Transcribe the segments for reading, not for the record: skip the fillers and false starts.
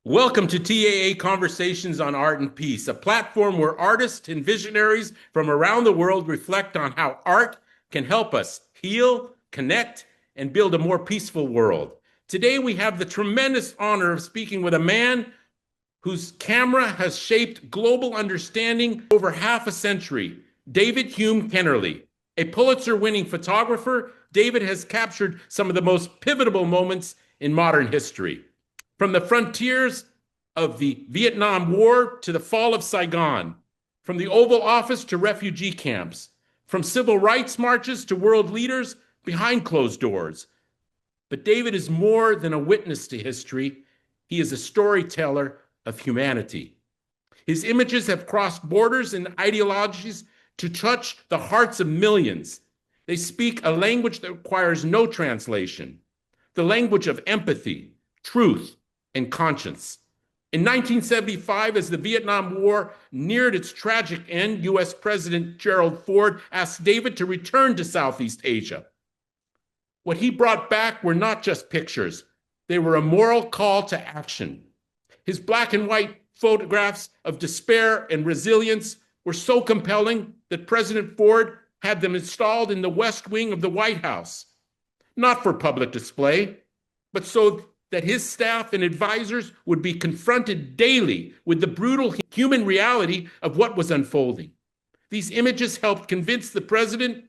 Welcome to TAA Conversations on Art and Peace, a platform where artists and visionaries from around the world reflect on how art can help us heal, connect, and build a more peaceful world. Today, we have the tremendous honor of speaking with a man whose camera has shaped global understanding over half a century, David Hume Kennerly. A Pulitzer-winning photographer, David has captured some of the most pivotal moments in modern history. From the frontiers of the Vietnam War to the fall of Saigon, from the Oval Office to refugee camps, from civil rights marches to world leaders behind closed doors. But David is more than a witness to history. He is a storyteller of humanity. His images have crossed borders and ideologies to touch the hearts of millions. They speak a language that requires no translation, the language of empathy, truth, and conscience. In 1975, as the Vietnam War neared its tragic end, U.S. President Gerald Ford asked David to return to Southeast Asia. What he brought back were not just pictures, they were a moral call to action. His black and white photographs of despair and resilience were so compelling that President Ford had them installed in the West Wing of the White House, not for public display, but so that his staff and advisors would be confronted daily with the brutal human reality of what was unfolding. These images helped convince the president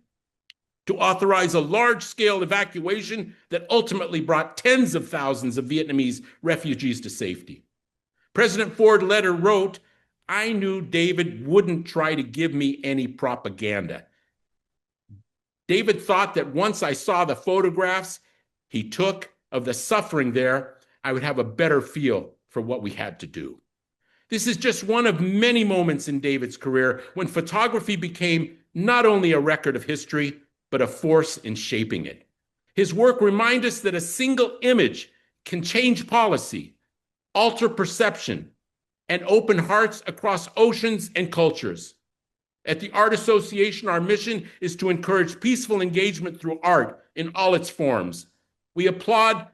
to authorize a large-scale evacuation that ultimately brought tens of thousands of Vietnamese refugees to safety. President Ford later wrote, "I knew David wouldn't try to give me any propaganda. David thought that once I saw the photographs he took of the suffering there, I would have a better feel for what we had to do." This is just one of many moments in David's career when photography became not only a record of history, but a force in shaping it. His work reminds us that a single image can change policy, alter perception, and open hearts across oceans and cultures. At the Art Association, our mission is to encourage peaceful engagement through art in all its forms. We applaud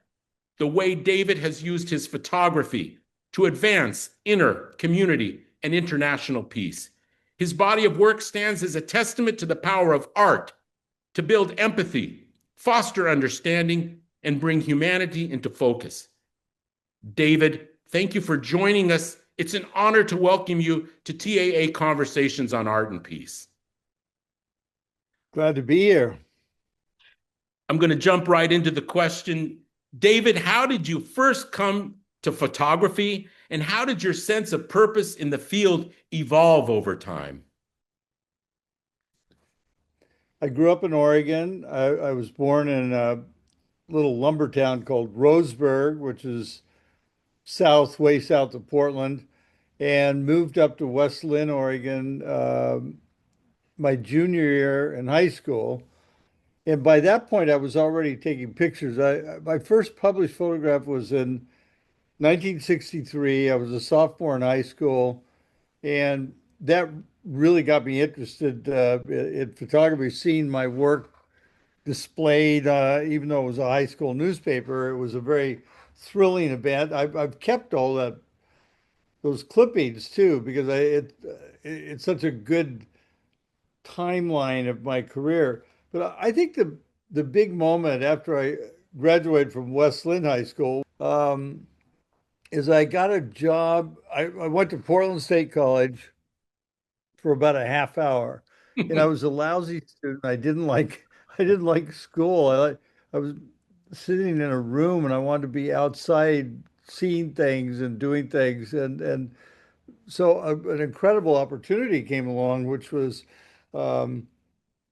the way David has used his photography to advance inner, community, and international peace. His body of work stands as a testament to the power of art to build empathy, foster understanding, and bring humanity into focus. David, thank you for joining us. It's an honor to welcome you to TAA Conversations on Art and Peace. Glad to be here. I'm going to jump right into the question. David, how did you first come to photography, and how did your sense of purpose in the field evolve over time? I grew up in Oregon. I was born in a little lumber town called Roseburg, which is way south of Portland, and moved up to West Lynn, Oregon, my junior year in high school. And by that point, I was already taking pictures. My first published photograph was in 1963. I was a sophomore in high school, and that really got me interested in photography. Seeing my work displayed, even though it was a high school newspaper, it was a very thrilling event. I've kept all those clippings too because it's such a good timeline of my career. But I think the big moment after I graduated from West Lynn High School is I got a job. I went to Portland State College for about a half hour, and I was a lousy student. I didn't like school. I was sitting in a room, and I wanted to be outside, seeing things and doing things, and so an incredible opportunity came along, which was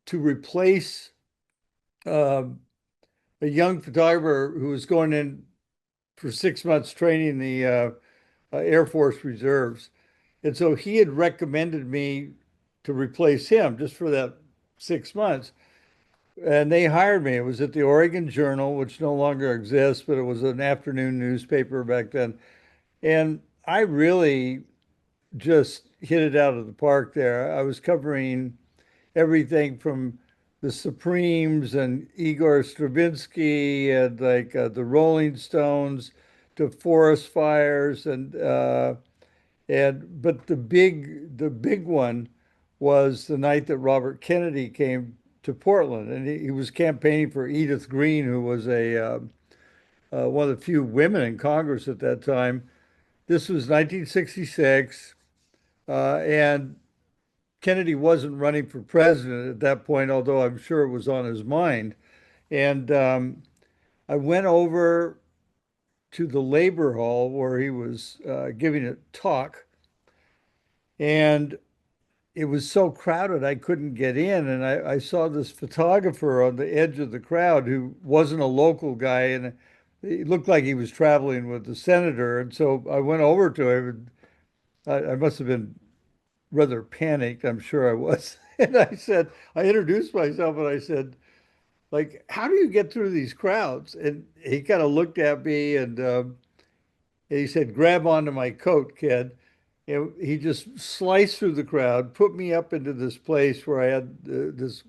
to replace uh, a young photographer who was going in for 6 months training in the Air Force Reserves. And so he had recommended me to replace him just for that 6 months. And they hired me. It was at the Oregon Journal, which no longer exists, but it was an afternoon newspaper back then. And I really just hit it out of the park there. I was covering everything from the Supremes and Igor Stravinsky and like the Rolling Stones to forest fires and but the big one was the night that Robert Kennedy came to Portland, and he was campaigning for Edith Green, who was a one of the few women in Congress at that time. This was 1966, and Kennedy wasn't running for president at that point, although I'm sure it was on his mind. And I went over to the Labor Hall where he was giving a talk, and it was so crowded I couldn't get in. And I saw this photographer on the edge of the crowd who wasn't a local guy, and he looked like he was traveling with the senator. And so I went over to him. I must have been rather panicked. I'm sure I was. And I introduced myself and I said, like, how do you get through these crowds? And he kind of looked at me and he said, grab onto my coat, kid. And he just sliced through the crowd, put me up into this place where I had this,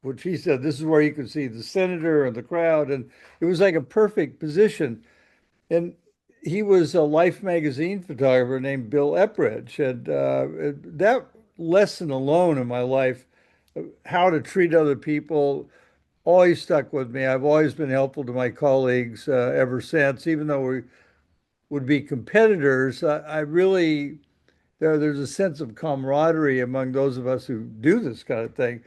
which he said, this is where you could see the senator and the crowd. And it was like a perfect position. And he was a Life magazine photographer named Bill Epridge. And that lesson alone in my life, how to treat other people, always stuck with me. I've always been helpful to my colleagues ever since, even though we would be competitors. I really, there's a sense of camaraderie among those of us who do this kind of thing.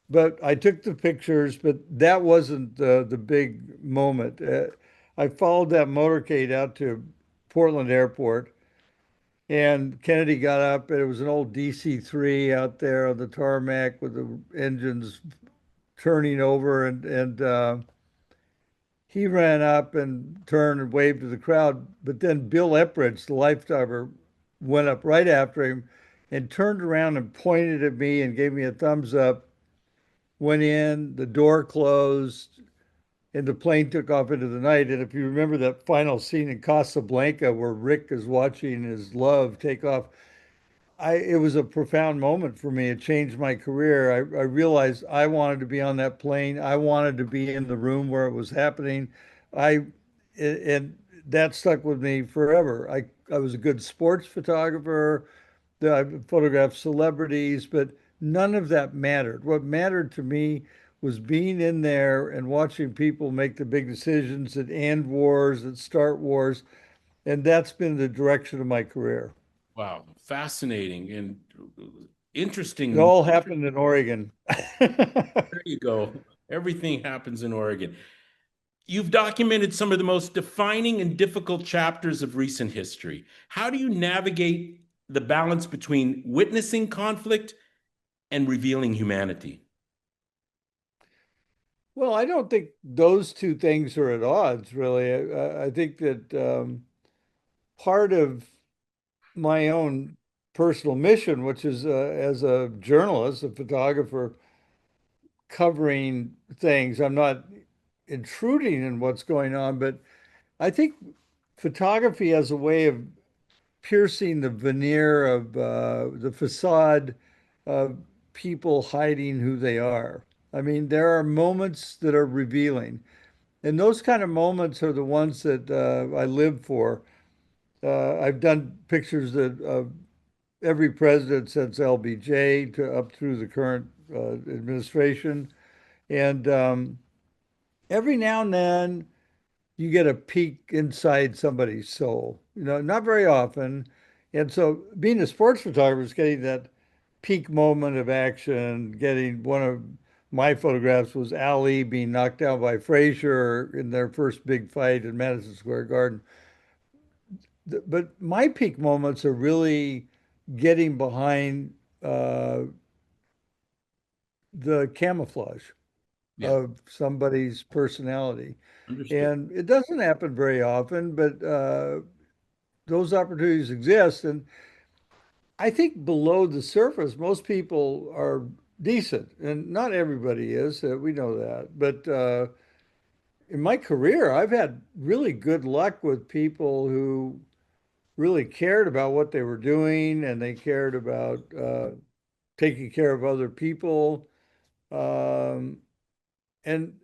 But I took the pictures, but that wasn't the big moment. I followed that motorcade out to Portland Airport, and Kennedy got up, and it was an old DC-3 out there on the tarmac with the engines turning over, and he ran up and turned and waved to the crowd. But then Bill Epridge, the life diver, went up right after him and turned around and pointed at me and gave me a thumbs up. Went in, the door closed, and the plane took off into the night. And if you remember that final scene in Casablanca where Rick is watching his love take off, it was a profound moment for me. It changed my career. I realized I wanted to be on that plane. I wanted to be in the room where it was happening. I and that stuck with me forever. I was a good sports photographer. I photographed celebrities, but none of that mattered. What mattered to me was being in there and watching people make the big decisions that end wars, that start wars, and that's been the direction of my career. Wow, fascinating and It interesting. all happened in Oregon. There you go. Everything happens in Oregon. You've documented some of the most defining and difficult chapters of recent history. How do you navigate the balance between witnessing conflict and revealing humanity? Well, I don't think those two things are at odds, really. I think that part of my own personal mission, which is as a journalist, a photographer, covering things, I'm not intruding in what's going on, but I think photography has a way of piercing the veneer of the facade of people hiding who they are. I mean, there are moments that are revealing, and those kind of moments are the ones that I live for. I've done pictures of every president since LBJ to up through the current administration, and every now and then you get a peek inside somebody's soul, not very often. And so being a sports photographer is getting that peak moment of action, getting one of my photographs was Ali being knocked down by Frazier in their first big fight in Madison Square Garden. But my peak moments are really getting behind the camouflage Yeah, of somebody's personality. understood. And it doesn't happen very often, but those opportunities exist. And I think below the surface, most people are decent, and not everybody is. We know that. But in my career, I've had really good luck with people who really cared about what they were doing and they cared about taking care of other people. Um, and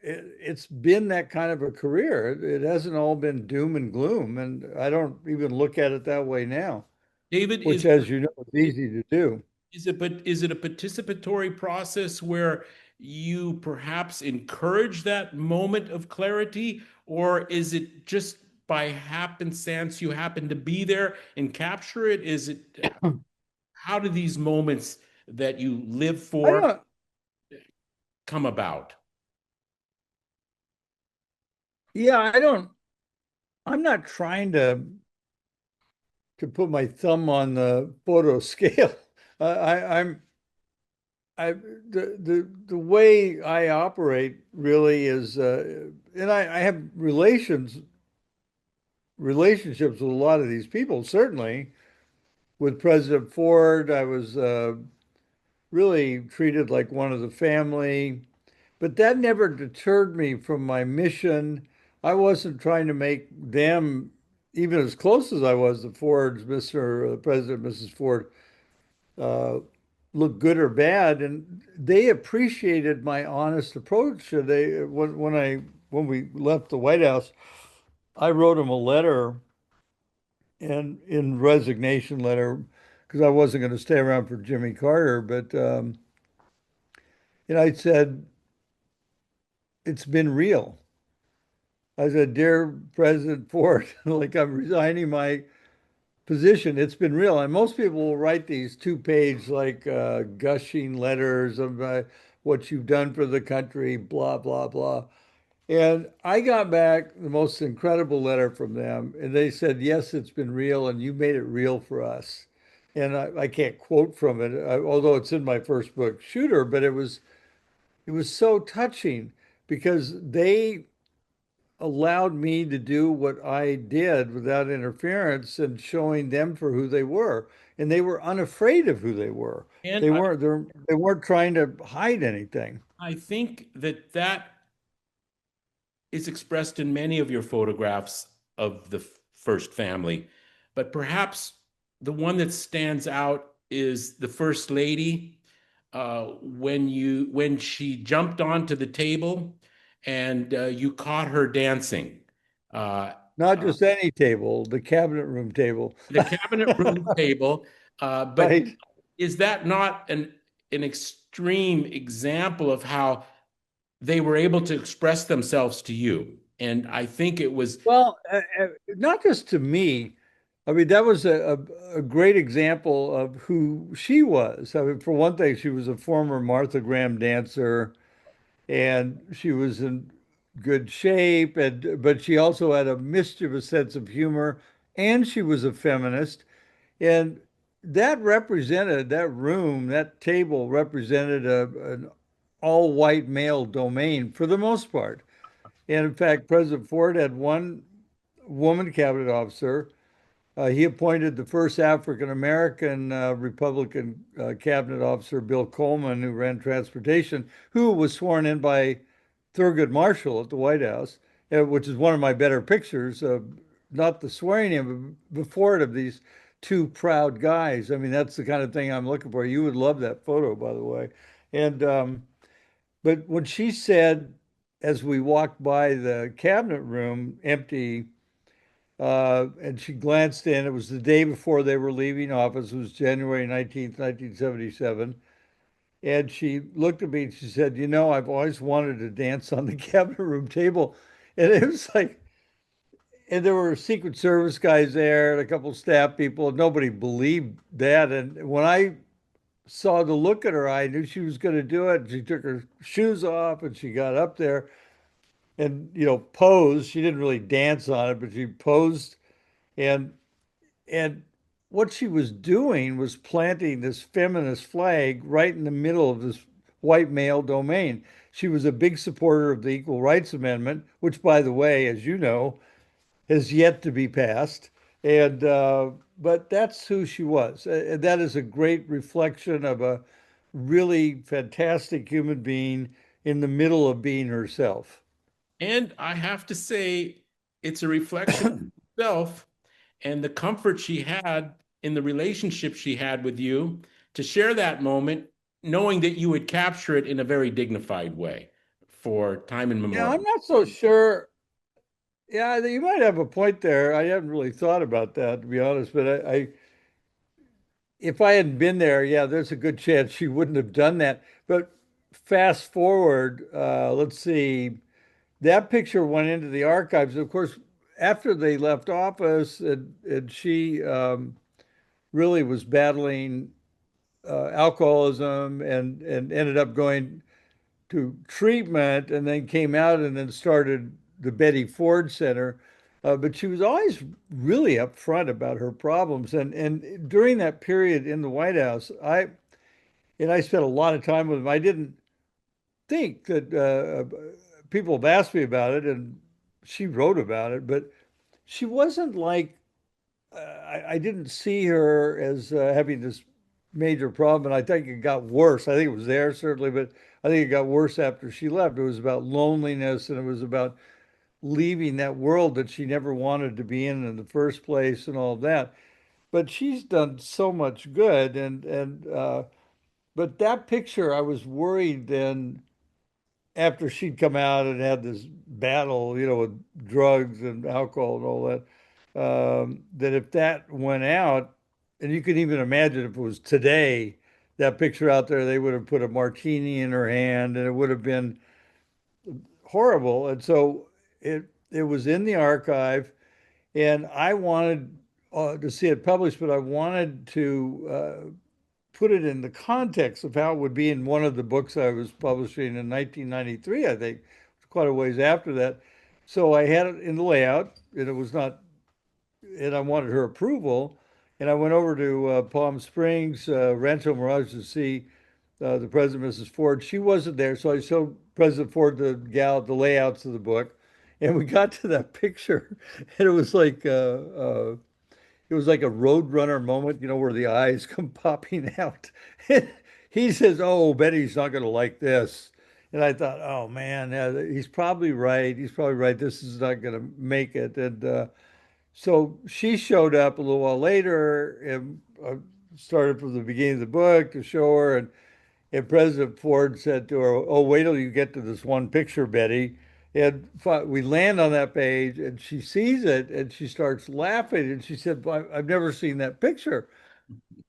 it's been that kind of a career. It hasn't all been doom and gloom, and I don't even look at it that way now, David, which, as you know, is easy to do. is it a participatory process where you perhaps encourage that moment of clarity, or is it just by happenstance you happen to be there and capture it? Is it how do these moments that you live I for don't, come about? yeah, I don't, I'm not trying to put my thumb on the photo scale. I'm I the way I operate really is, and I have relationships with a lot of these people. Certainly, with President Ford, I was really treated like one of the family, but that never deterred me from my mission. I wasn't trying to make them, even as close as I was to Ford's, Mr. President, Mrs. Ford, uh, look good or bad, and they appreciated my honest approach. They when we left the White House, I wrote them a letter, and in resignation letter, because I wasn't going to stay around for Jimmy Carter, but and I said it's been real. I said, dear President Ford, like I'm resigning my position. It's been real. And most people will write these two-page, like gushing letters of what you've done for the country, blah, blah, blah. And I got back the most incredible letter from them. And they said, yes, it's been real, and you made it real for us. And I can't quote from it, although it's in my first book, Shooter, but it was so touching because they allowed me to do what I did without interference and showing them for who they were. And they were unafraid of who they were. And They weren't trying to hide anything. I think that that is expressed in many of your photographs of the first family, but perhaps the one that stands out is the first lady when she jumped onto the table and you caught her dancing. Uh, Not uh, just any table, the cabinet room table. the cabinet room table, but Right. is that not an extreme example of how they were able to express themselves to you? And I think it was, Well, not just to me. I mean, that was a great example of who she was. I mean, for one thing, she was a former Martha Graham dancer, and she was in good shape, and but she also had a mischievous sense of humor, and she was a feminist. And that represented, that room, that table represented an all-white male domain for the most part. And in fact, President Ford had one woman cabinet officer. He appointed the first African American Republican cabinet officer, Bill Coleman, who ran transportation, who was sworn in by Thurgood Marshall at the White House, which is one of my better pictures of not the swearing in, but before it, of these two proud guys. I mean, that's the kind of thing I'm looking for. You would love that photo, by the way. And but when she said, as we walked by the cabinet room empty, and she glanced in. It was the day before they were leaving office. It was January 19th, 1977. And she looked at me and she said, you know, I've always wanted to dance on the cabinet room table. And it was like, and there were Secret Service guys there and a couple staff people. Nobody believed that. And when I saw the look at her, I knew she was going to do it. She took her shoes off and she got up there and, you know, posed. She didn't really dance on it, but she posed. And And what she was doing was planting this feminist flag right in the middle of this white male domain. She was a big supporter of the Equal Rights Amendment, which, by the way, as you know, has yet to be passed. And but that's who she was. And that is a great reflection of a really fantastic human being in the middle of being herself. and I have to say, it's a reflection of herself and the comfort she had in the relationship she had with you to share that moment, knowing that you would capture it in a very dignified way. for time Yeah, I'm immemorial. not so sure. Yeah, you might have a point there. I haven't really thought about that, to be honest, but if I hadn't been there, yeah, there's a good chance she wouldn't have done that. But fast forward, let's see, that picture went into the archives. Of course, after they left office, and she really was battling alcoholism and ended up going to treatment and then came out and then started the Betty Ford Center. But she was always really upfront about her problems. And during that period in the White House, I spent a lot of time with him. I didn't think that people have asked me about it, and she wrote about it, but she wasn't like I didn't see her as having this major problem, and I think it got worse. I think it was there certainly, but I think it got worse after she left. It was about loneliness, and it was about leaving that world that she never wanted to be in the first place, and all of that. But she's done so much good, and but that picture, I was worried then after she'd come out and had this battle, with drugs and alcohol and all that, that if that went out, and you can even imagine if it was today, that picture out there, they would have put a martini in her hand and it would have been horrible. And so it was in the archive, and I wanted to see it published, but I wanted to put it in the context of how it would be in one of the books I was publishing in 1993, I think, quite a ways after that. So I had it in the layout, and it was not, and I wanted her approval. And I went over to Palm Springs, Rancho Mirage, to see the President, Mrs. Ford. She wasn't there, so I showed President Ford the layouts of the book, and we got to that picture, and it was like a Roadrunner moment, where the eyes come popping out. He says, "Oh, Betty's not going to like this." And I thought, "Oh man, yeah, he's probably right. He's probably right. This is not going to make it." And so she showed up a little while later and started from the beginning of the book to show her. And President Ford said to her, "Oh, wait till you get to this one picture, Betty." And we land on that page, and she sees it, and she starts laughing. And she said, "Well, I've never seen that picture."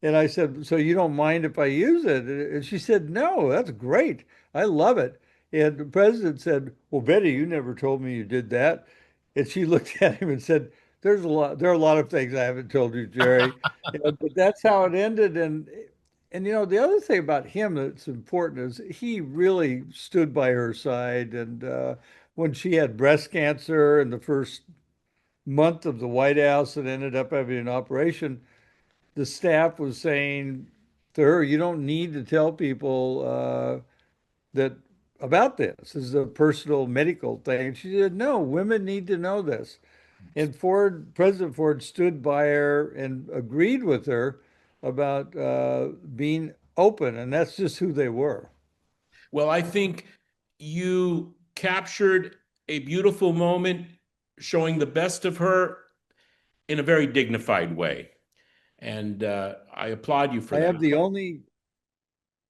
And I said, "So you don't mind if I use it?" And she said, "No, that's great. I love it." And the president said, "Well, Betty, you never told me you did that." And she looked at him and said, there are a lot of things I haven't told you, Jerry." But that's how it ended. And the other thing about him that's important is he really stood by her side. And when she had breast cancer in the first month of the White House and ended up having an operation, the staff was saying to her, "You don't need to tell people that about this. This is a personal medical thing." And she said, "No, women need to know this." And President Ford stood by her and agreed with her about being open, and that's just who they were. Well, I think you captured a beautiful moment showing the best of her in a very dignified way. And I applaud you for I that. have the only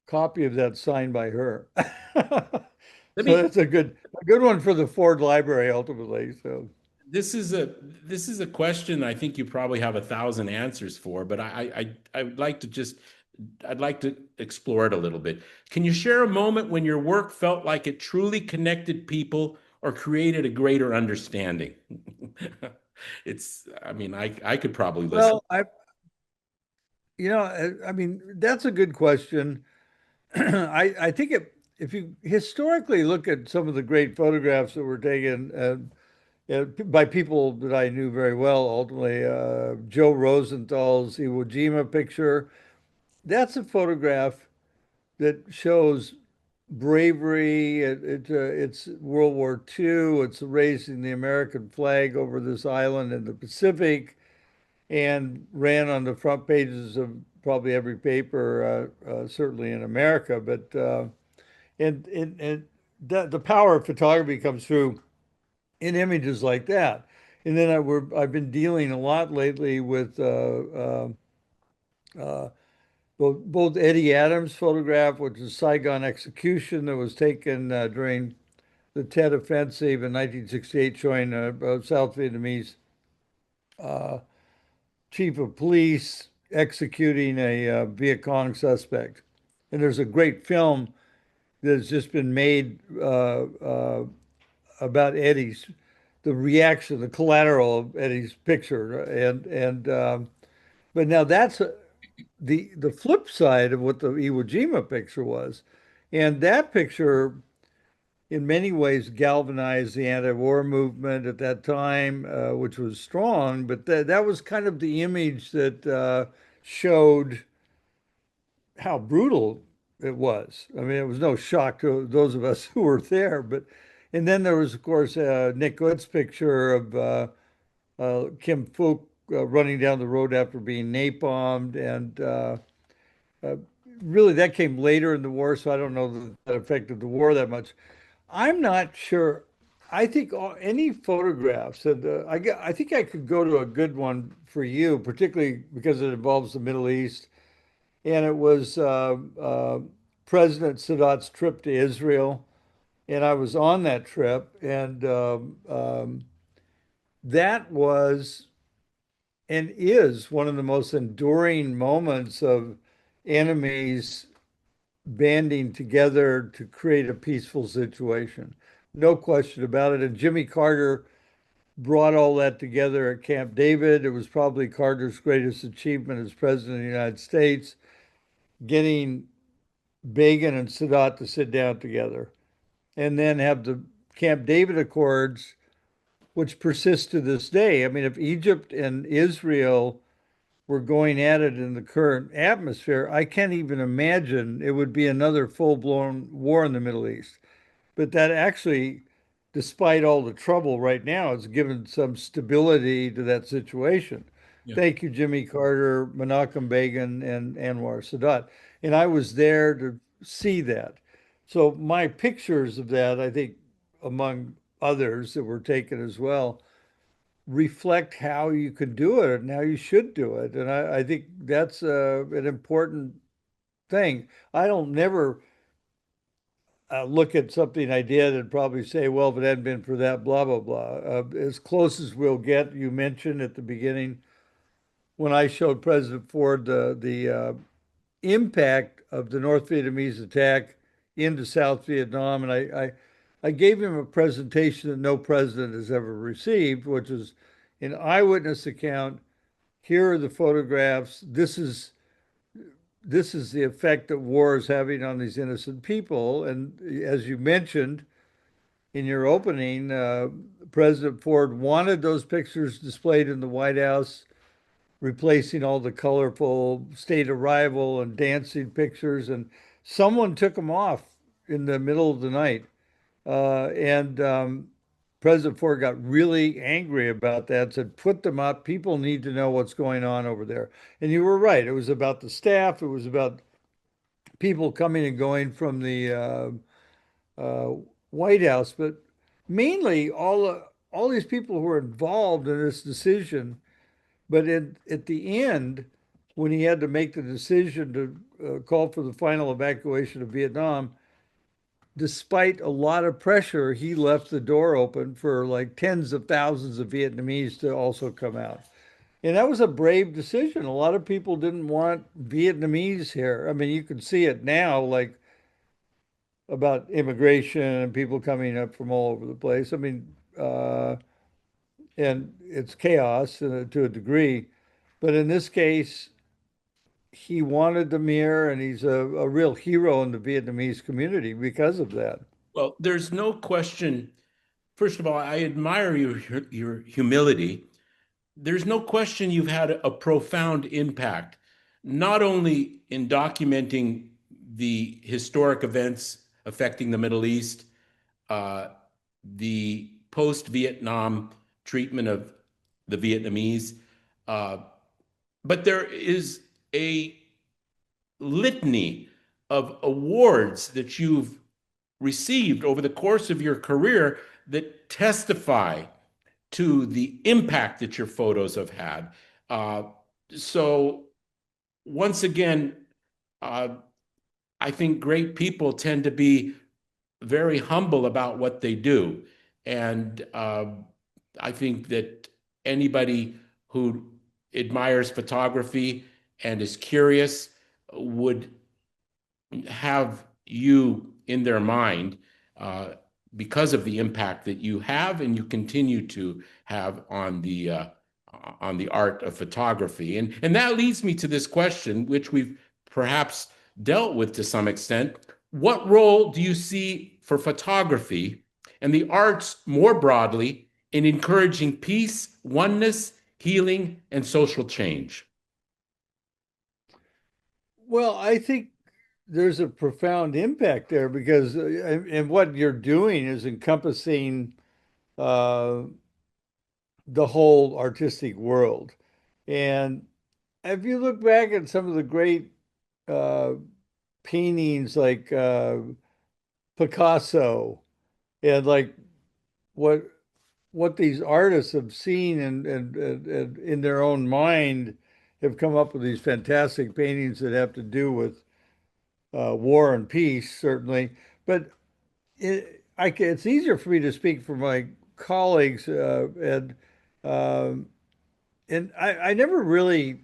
copy of that signed by her. Let So me that's a good one for the Ford Library ultimately. So this is a this is a question I think you probably have 1,000 answers for, but I would like to just I'd like to explore it a little bit. Can you share a moment when your work felt like it truly connected people or created a greater understanding? I mean, I could probably listen. well, I mean, that's a good question. I think if you historically look at some of the great photographs that were taken by people that I knew very well, ultimately, Joe Rosenthal's Iwo Jima picture, that's a photograph that shows bravery. It's World War II. It's raising the American flag over this island in the Pacific, and ran on the front pages of probably every paper, certainly in America. But and the power of photography comes through in images like that. And then I've been dealing a lot lately with uh, both Eddie Adams' photograph, which is Saigon execution that was taken during the Tet Offensive in 1968, showing a South Vietnamese uh, chief of police executing a Viet Cong suspect. And there's a great film that's just been made about Eddie's, the reaction, the collateral of Eddie's picture, and but now that's the flip side of what the Iwo Jima picture was, and that picture in many ways galvanized the anti-war movement at that time, which was strong. But that was kind of the image that showed how brutal it was. I mean, it was no shock to those of us who were there. But and then there was, of course, Nick Good's picture of Kim Phuc running down the road after being napalmed, and uh, really that came later in the war, so I don't know that that affected the war that much. I'm not sure. I think any photographs that I think I could go to a good one for you, particularly because it involves the Middle East, and it was President Sadat's trip to Israel, and I was on that trip, and that was and is one of the most enduring moments of enemies banding together to create a peaceful situation. No question about it. And Jimmy Carter brought all that together at Camp David. It was probably Carter's greatest achievement as president of the United States, getting Begin and Sadat to sit down together and then have the Camp David Accords, which persist to this day. I mean, if Egypt and Israel were going at it in the current atmosphere, I can't even imagine it would be another full-blown war in the Middle East. But that actually, despite all the trouble right now, has given some stability to that situation. Yeah. Thank you, Jimmy Carter, Menachem Begin, and Anwar Sadat. And I was there to see that. So my pictures of that, I think, among others that were taken as well, reflect how you could do it and how you should do it. And I think that's an important thing. I don't never look at something I did and probably say, well, if it hadn't been for that, blah, blah, blah. As close as we'll get, you mentioned at the beginning when I showed President Ford the impact of the North Vietnamese attack into South Vietnam. And I gave him a presentation that no president has ever received, which is an eyewitness account. Here are the photographs. This is the effect that war is having on these innocent people. And as you mentioned in your opening, President Ford wanted those pictures displayed in the White House, replacing all the colorful state arrival and dancing pictures. And someone took them off in the middle of the night. And President Ford got really angry about that, said, put them up. People need to know what's going on over there. And you were right. It was about the staff. It was about people coming and going from the uh, White House, but mainly all these people who were involved in this decision. But at the end, when he had to make the decision to call for the final evacuation of Vietnam, despite a lot of pressure, he left the door open for like tens of thousands of Vietnamese to also come out. And that was a brave decision. A lot of people didn't want Vietnamese here. I mean, you can see it now, like about immigration and people coming up from all over the place. I mean, and it's chaos to a degree. But in this case, he wanted the mirror, and he's a real hero in the Vietnamese community because of that. Well, there's no question. First of all, I admire your humility. There's no question you've had a profound impact, not only in documenting the historic events affecting the Middle East, uh, the post-Vietnam treatment of the Vietnamese, uh, but there is a litany of awards that you've received over the course of your career that testify to the impact that your photos have had. Uh, so, once again, uh, I think great people tend to be very humble about what they do. And I think that anybody who admires photography and is curious would have you in their mind uh, because of the impact that you have and you continue to have on the art of photography. And that leads me to this question, which we've perhaps dealt with to some extent. What role do you see for photography and the arts more broadly in encouraging peace, oneness, healing, and social change? Well, I think there's a profound impact there because, and what you're doing is encompassing uh, the whole artistic world. And if you look back at some of the great uh, paintings like Picasso and like what these artists have seen and in their own mind have come up with these fantastic paintings that have to do with war and peace, certainly. But it's easier for me to speak for my colleagues, um, and I never really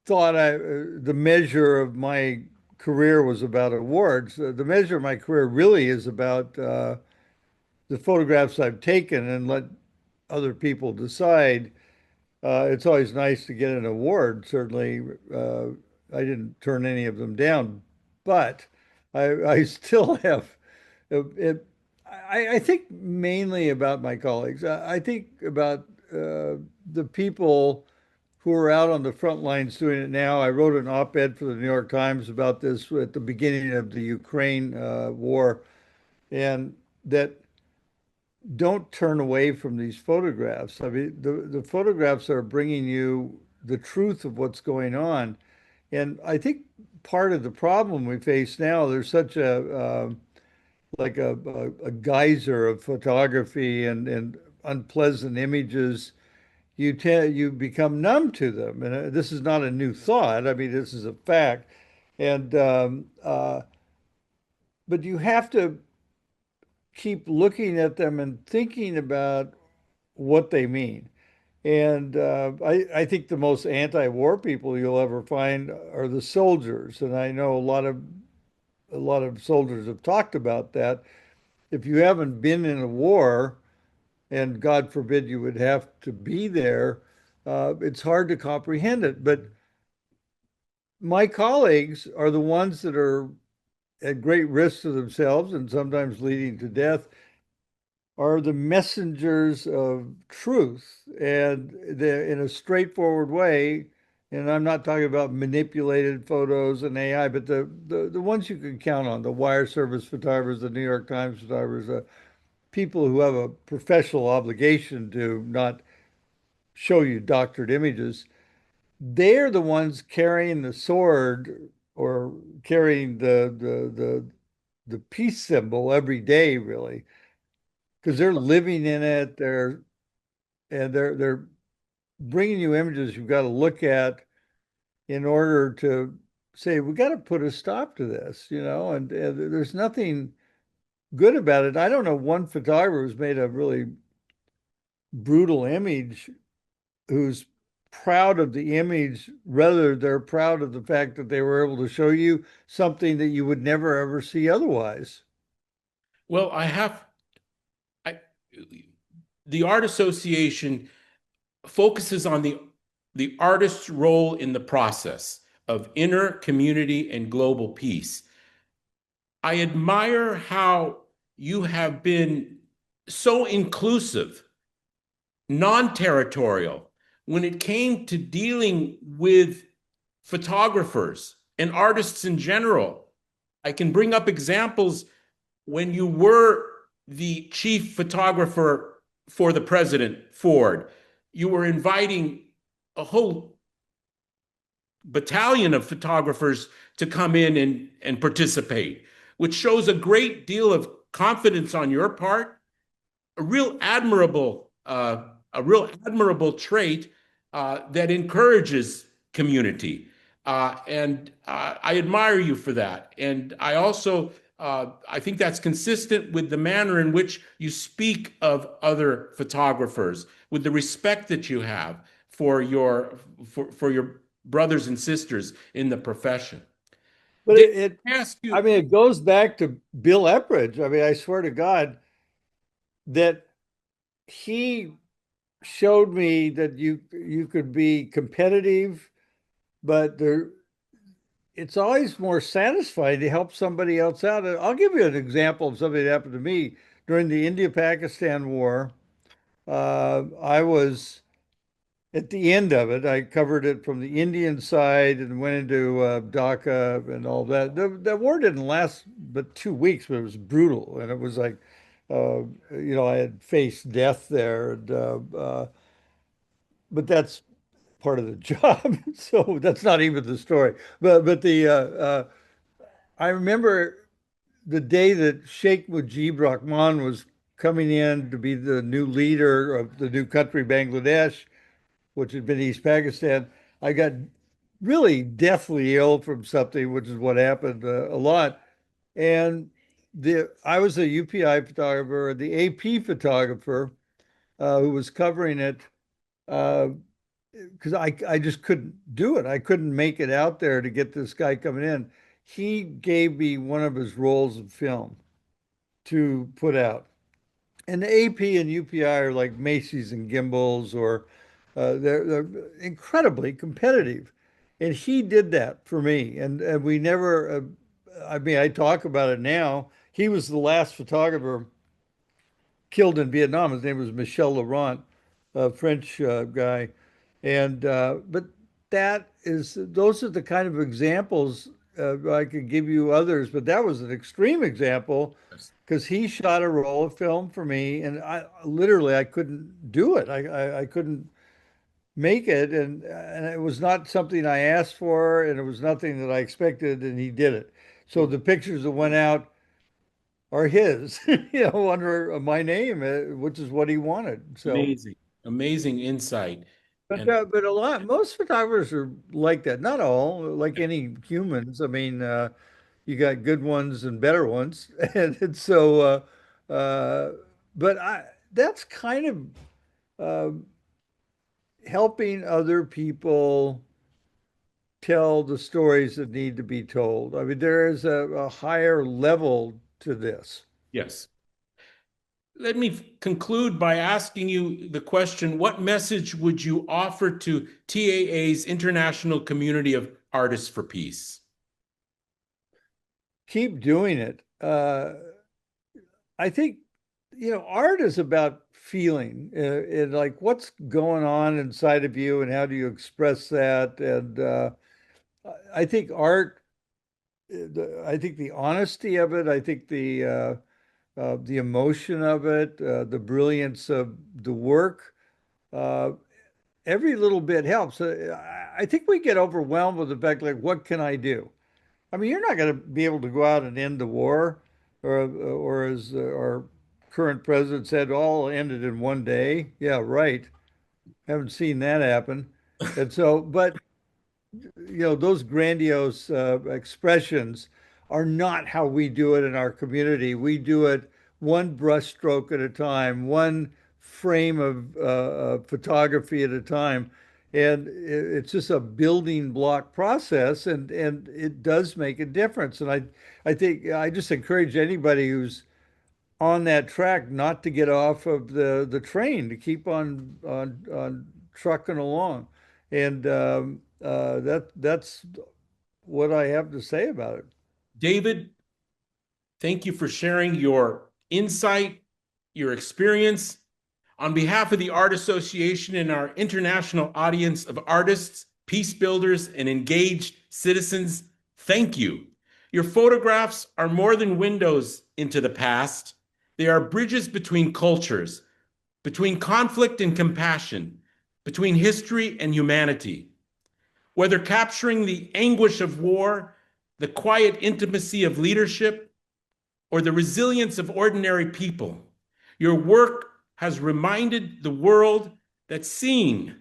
thought the measure of my career was about awards. The measure of my career really is about the photographs I've taken and let other people decide. It's always nice to get an award. Certainly, I didn't turn any of them down, but I still have. It, I think mainly about my colleagues. I think about the people who are out on the front lines doing it now. I wrote an op-ed for the New York Times about this at the beginning of the Ukraine war, and that don't turn away from these photographs. I mean, the photographs are bringing you the truth of what's going on. And I think part of the problem we face now, there's such like a geyser of photography and unpleasant images. You become numb to them, and this is not a new thought. I mean, this is a fact. And but you have to keep looking at them and thinking about what they mean. And I think the most anti-war people you'll ever find are the soldiers. And I know a lot of soldiers have talked about that. If you haven't been in a war, and God forbid you would have to be there, it's hard to comprehend it. But my colleagues are the ones that are at great risk to themselves and sometimes leading to death are the messengers of truth and they're in a straightforward way. And I'm not talking about manipulated photos and AI, but the ones you can count on, the wire service photographers, the New York Times photographers, people who have a professional obligation to not show you doctored images. They're the ones carrying the sword or carrying the peace symbol every day, really, because they're living in it. They're bringing you images you've got to look at in order to say we got to put a stop to this, and there's nothing good about it. I don't know one photographer who's made a really brutal image who's proud of the image, rather they're proud of the fact that they were able to show you something that you would never ever see otherwise. Well, I, the Art Association focuses on the artist's role in the process of inner community and global peace. I admire how you have been so inclusive, non-territorial when it came to dealing with photographers and artists in general. I can bring up examples when you were the chief photographer for the president, Ford. You were inviting a whole battalion of photographers to come in and participate, which shows a great deal of confidence on your part, a real admirable trait that encourages community. And I admire you for that. And I also I think that's consistent with the manner in which you speak of other photographers, with the respect that you have for your brothers and sisters in the profession. But Dave, I ask I you, mean, it goes back to Bill Epridge. I mean, I swear to God that he showed me that you could be competitive, but it's always more satisfying to help somebody else out. And I'll give you an example of something that happened to me during the India-Pakistan War. I was at the end of it. I covered it from the Indian side and went into Dhaka and all that. The war didn't last but 2 weeks, but it was brutal, and it was like, I had faced death there, but that's part of the job. So that's not even the story. But I remember the day that Sheikh Mujib Rahman was coming in to be the new leader of the new country, Bangladesh, which had been East Pakistan. I got really deathly ill from something, which is what happened a lot. And I was a UPI photographer, the AP photographer who was covering it. Uh, because I just couldn't do it. I couldn't make it out there to get this guy coming in. He gave me one of his rolls of film to put out. And the AP and UPI are like Macy's and Gimbals, or they're incredibly competitive. And he did that for me. And we never, I mean, I talk about it now. He was the last photographer killed in Vietnam. His name was Michel Laurent, a French guy. And but those are the kind of examples. I could give you others, but that was an extreme example because he shot a roll of film for me, and I couldn't do it. I couldn't make it, and it was not something I asked for, and it was nothing that I expected, and he did it. So the pictures that went out are his, under my name, which is what he wanted. So. amazing, amazing insight. But And most photographers are like that. Not all, like any humans. I mean, you got good ones and better ones, and so, but that's kind of uh, helping other people tell the stories that need to be told. I mean, there is a higher level to this. yes, let me conclude by asking you the question, what message would you offer to TAA's international community of artists for peace? Keep doing it. I think, art is about feeling and like what's going on inside of you and how do you express that. And I think art, I think the honesty of it, I think the emotion of it, the brilliance of the work, uh, every little bit helps. I think we get overwhelmed with the fact, like, what can I do? I mean, you're not going to be able to go out and end the war, or as our current president said, all ended in one day. Yeah, right. Haven't seen that happen. And so, but those grandiose expressions are not how we do it in our community. We do it one brushstroke at a time, one frame of photography at a time. And it's just a building block process, and it does make a difference. And I think I just encourage anybody who's on that track not to get off of the train, to keep on trucking along. And that's what I have to say about it. David, thank you for sharing your insight, your experience. On behalf of the Art Association and our international audience of artists, peace builders, and engaged citizens, thank you. Your photographs are more than windows into the past. They are bridges between cultures, between conflict and compassion, between history and humanity. Whether capturing the anguish of war, the quiet intimacy of leadership, or the resilience of ordinary people, your work has reminded the world that seeing,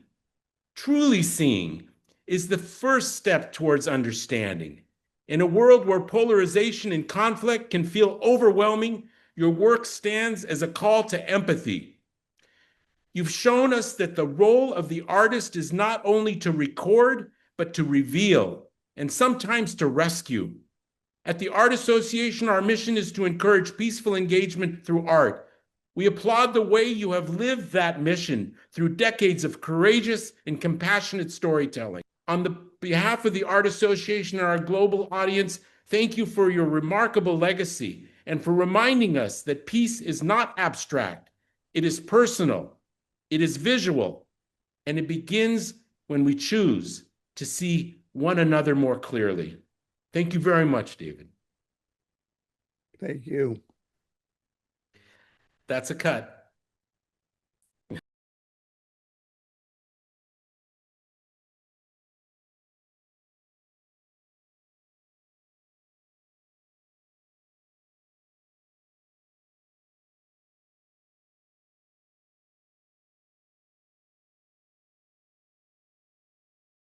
truly seeing, is the first step towards understanding. In a world where polarization and conflict can feel overwhelming, your work stands as a call to empathy. You've shown us that the role of the artist is not only to record, but to reveal, and sometimes to rescue. At the Art Association, our mission is to encourage peaceful engagement through art. We applaud the way you have lived that mission through decades of courageous and compassionate storytelling. On the behalf of the Art Association and our global audience, thank you for your remarkable legacy and for reminding us that peace is not abstract. It is personal, it is visual, and it begins when we choose to see one another more clearly. Thank you very much, David. Thank you. That's a cut.